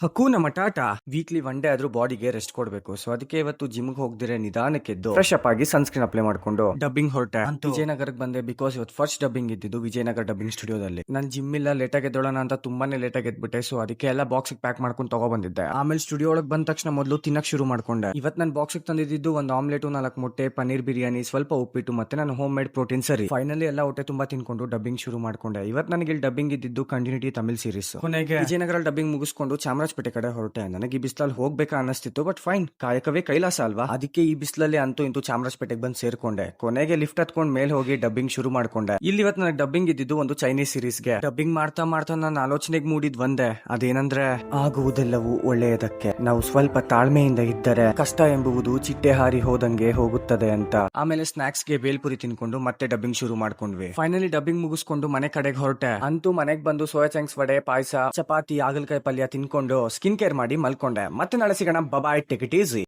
ಹಕೂನ ಮಟಾಟ weekly one day ಆದ್ರೂ ಬಾಡಿಗೆ rest ಕೊಡ್ಬೇಕು. ಸೊ ಅದಕ್ಕೆ ಇವತ್ತು ಜಿಮ್ಗೆ ಹೋಗದಿರೆ ನಿಧಾನಕ್ಕೆದ್ದು ಫ್ರೆಶ್ ಅಪ್ ಆಗಿ ಸನ್ಸ್ಕ್ರೀನ್ ಅಪ್ಲೈ ಮಾಡ್ಕೊಂಡು ಡಬ್ಬಿಂಗ್ ಹೊರಟೆ. ವಿಜಯನಗರಕ್ಕೆ ಬಂದೆ ಬಿಕಾಸ್ ಇವತ್ತು ಫಸ್ಟ್ ಡಬ್ಬಿಂಗ್ ಇದ್ದಿದ್ದು ವಿಜಯನಗರ ಡಬ್ಬಿಂಗ್ ಸ್ಟುಡಿಯೋದಲ್ಲಿ. ನಾನು ಜಿಮ್ ಇಲ್ಲ ಲೇಟಾಗಿ ಎದ್ದೋಳೋಣ ಅಂತ ತುಂಬಾನೇ ಲೇಟಾಗಿ ಎದ್ಬಿಟ್ಟೆ. ಸೊ ಅದಕ್ಕೆ ಎಲ್ಲ ಬಾಕ್ಸ್ ಪ್ಯಾಕ್ ಮಾಡ್ಕೊಂಡು ತಗೊಬಂದಿದ್ದೆ. ಆಮೇಲೆ ಸ್ಟುಡಿಯೋ ಒಳಗೆ ಬಂದ ತಕ್ಷಣ ಮೊದಲು ತಿನ್ನಕ್ ಶುರು ಮಾಡ್ಕೊಂಡೆ. ಇವತ್ತು ನಾನು ಬಾಕ್ಸ್ ತಂದಿದ್ದು ಒಂದು ಆಮ್ಲೆಟ್, 4 ಮೊಟ್ಟೆ, ಪನ್ನೀರ್ ಬಿರಿಯಾನಿ, ಸ್ವಲ್ಪ ಉಪ್ಪಿಟ್ಟು ಮತ್ತೆ ನಾನು ಹೋಮ್ ಮೇಡ್ ಪ್ರೋಟೀನ್ ಸರಿ. ಫೈನಲಿ ಎಲ್ಲ ಹೊಟ್ಟೆ ತುಂಬಾ ತಿನ್ಕೊಂಡು ಡಬ್ಬಿಂಗ್ ಶುರು ಮಾಡ್ಕೊಂಡೆ. ಇವತ್ತು ನನಗೆ ಇಲ್ಲಿ ಡಬ್ಬಿಂಗ್ ಇದ್ದಿದ್ದು ಕಂಟಿನ್ಯೂಟಿ ತಮಿಳ್ ಸೀರೀಸ್. ಕೊನೆಗೆ ವಿಜಯನಗರ ಡಬ್ಬಿಂಗ್ ಮುಗಿಸ್ಕೊಂಡು ಚಾಮರಾಜಪೇಟೆ ಕಡೆ ಹೊರಟೆ. ನನಗೆ ಈ ಬಿಸಿಲಲ್ಲಿ ಹೋಗ್ಬೇಕಾ ಅನ್ನಿಸ್ತಿತ್ತು, ಬಟ್ ಫೈನ್, ಕಾಯಕವೇ ಕೈಲಾಸ ಅಲ್ವಾ. ಅದಕ್ಕೆ ಈ ಬಿಸಿಲಲ್ಲಿ ಅಂತೂ ಇಂತೂ ಚಾಮರಾಜಪೇಟೆಗೆ ಬಂದು ಸೇರ್ಕೊಂಡೆ. ಕೊನೆಗೆ ಲಿಫ್ಟ್ ಹತ್ಕೊಂಡು ಮೇಲೆ ಹೋಗಿ ಡಬ್ಬಿಂಗ್ ಶುರು ಮಾಡ್ಕೊಂಡೆ. ಇಲ್ಲಿ ಇವತ್ತು ನನಗೆ ಡಬ್ಬಿಂಗ್ ಇದ್ದಿದ್ದು ಒಂದು ಚೈನೀಸ್ ಸೀರೀಸ್ಗೆ. ಡಬ್ಬಿಂಗ್ ಮಾಡ್ತಾ ಮಾಡ್ತಾ ನನ್ನ ಆಲೋಚನೆಗೆ ಮೂಡಿದ್ ಒಂದೇ, ಅದೇನಂದ್ರೆ ಆಗುವುದೆಲ್ಲವೂ ಒಳ್ಳೆಯದಕ್ಕೆ. ನಾವು ಸ್ವಲ್ಪ ತಾಳ್ಮೆಯಿಂದ ಇದ್ದರೆ ಕಷ್ಟ ಎಂಬುವುದು ಚಿಟ್ಟೆ ಹಾರಿ ಹೋದಂಗೆ ಹೋಗುತ್ತದೆ ಅಂತ. ಆಮೇಲೆ ಸ್ನಾಕ್ಸ್ಗೆ ಬೇಲ್ಪುರಿ ತಿನ್ಕೊಂಡು ಮತ್ತೆ ಡಬ್ಬಿಂಗ್ ಶುರು ಮಾಡ್ಕೊಂಡ್ವಿ. ಫೈನಲಿ ಡಬ್ಬಿಂಗ್ ಮುಗಿಸ್ಕೊಂಡು ಮನೆ ಕಡೆಗೆ ಹೊರಟೆ. ಅಂತೂ ಮನೆಗೆ ಬಂದು ಸೋಯಾ ಚಂಕ್ಸ್, ವಡೆ, ಪಾಯಸ, ಚಪಾತಿ, ಹಾಗಲಕಾಯಿ ಪಲ್ಯ ತಿನ್ಕೊಂಡು ಸ್ಕಿನ್ ಕೇರ್ ಮಾಡಿ ಮಲ್ಕೊಂಡೆ. ಮತ್ತೆ ನಾಳೆ ಸಿಗೋಣ. ಬಾಯ್, ಟೇಕ್ ಇಟ್ ಈಸಿ.